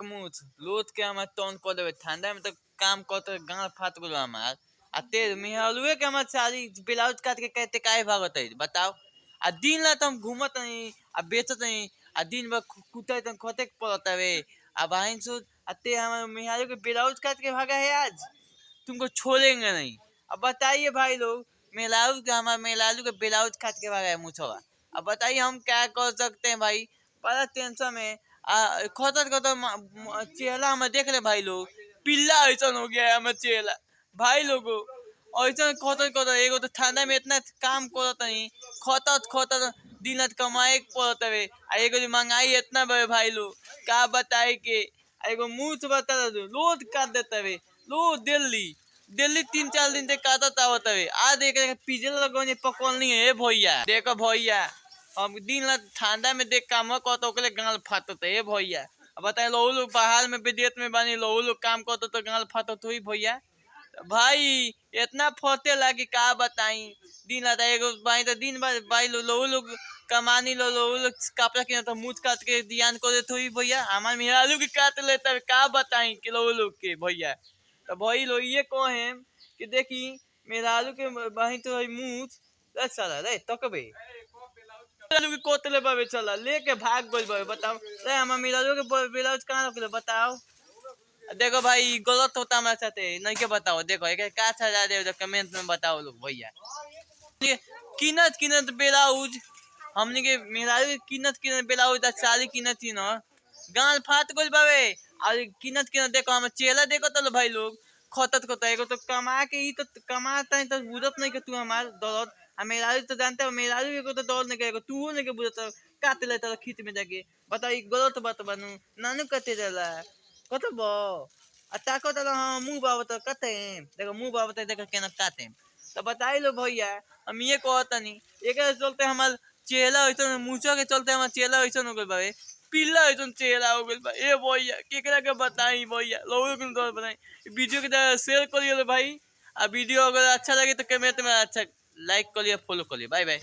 मूछ लोथ के हमार तौन कर देवे ठंडा में तो काम करते गांड फाट गेल हमार आ तेल मिहलुए के हमार सारी ब्लाउज काट के कहते काहे भागत है बताओ। आ दिन रात हम घूमत नहीं आ बेचत नहीं आ दिन भर कुत्ते तन खोते पड़त हवे आ बहन सो अते हमार मिहलु के ब्लाउज काट के भागा है आज तुमको छोड़ेंगे नहीं। अब बताइए भाई लोग मेलाऊ के हमारे मेलालू के ब्लाउज काट के भागा है मुछवा। अब बताइए हम क्या कर सकते हैं भाई बड़ा टेंशन में खोतर खोतर चेहरा हमें देख ले भाई लोग पिल्ला ऐसा हो गया है हमें चेहरा भाई लोगो ऐसा खोतर खोतर एगो तो ठंडा में इतना काम करत नहीं खोतर खोतर दिन रात कमाए पड़त हवे आ एगो महंगाई इतना बड़े भाई लोग का बताए के एगो मुंह बता रोज काट देते हवे रोज दिल्ली दिल्ली 3-4 दिन से काटत आवत हवे आज देख पिज्जा लगने पकड़नी है भैया देखो भैया हम दिन रात ठंडा में देख काम करते ओकरे गाल फाटत है भैया। अब बताए लोग लोग बाहर में विदेश में बानी लोग काम करते तो गाल फाटत हुई भैया भाई इतना फटे लगी का बताई दिन रात एगो भाई तो दिन भर भाई लोग कमानी लोग कपड़ा के तो मुँह काट के ध्यान कर देते हुई भैया हमारे मेहरालू के काट लेता का बताई कि लोग के भैया। तो भाई लोग ये कहे कि देखी मेहरालू के बही तो मुँह चला रे तकबे के कोतले बाबे चला लेके भाग गइल बाबे बताओ रे हमार मेहरालू के ब्लाउज कहाँ रखले बताओ। देखो भाई गलत होता हमारे साथ नहीं के बताओ देखो एक का सजा दे कमेंट में बताओ लोग भैया। किनत किनत ब्लाउज हमने के मेहरारू किनत किनत ब्लाउज साड़ी किनत थी ना गाल फाट गइल बाबे और किनत किनत देखो हम चेहरा देखो तो भाई लोग खतत खत एगो तो कमा के ही तो कमाता है तो बुझत नहीं के तू हमार दौलत आ मेहरारू तो जानते हो मेहरारू एगो तो दौलत नहीं के तू नहीं के बुझत काट लेता खींच में जाके बताओ गलत बात बनू नानू कते जाला कत बो ताको तो हाँ मुँह बाबत कते देखो मुँह बाबत देखो केना काटे तो बताई लो भैया हम ये कहता नहीं एक चलते हमार चेहरा ऐसा मुँचो के चलते हमार चेहरा ऐसा हो गए बाबे पिल्ला ऐसा चेहरा हो गए ए भैया केकरा के बताई भैया लोगों को बताई वीडियो के शेयर करिए भाई। आ वीडियो अगर अच्छा लगे तो कमेंट में अच्छा लाइक करिए फॉलो करिए बाय बाय।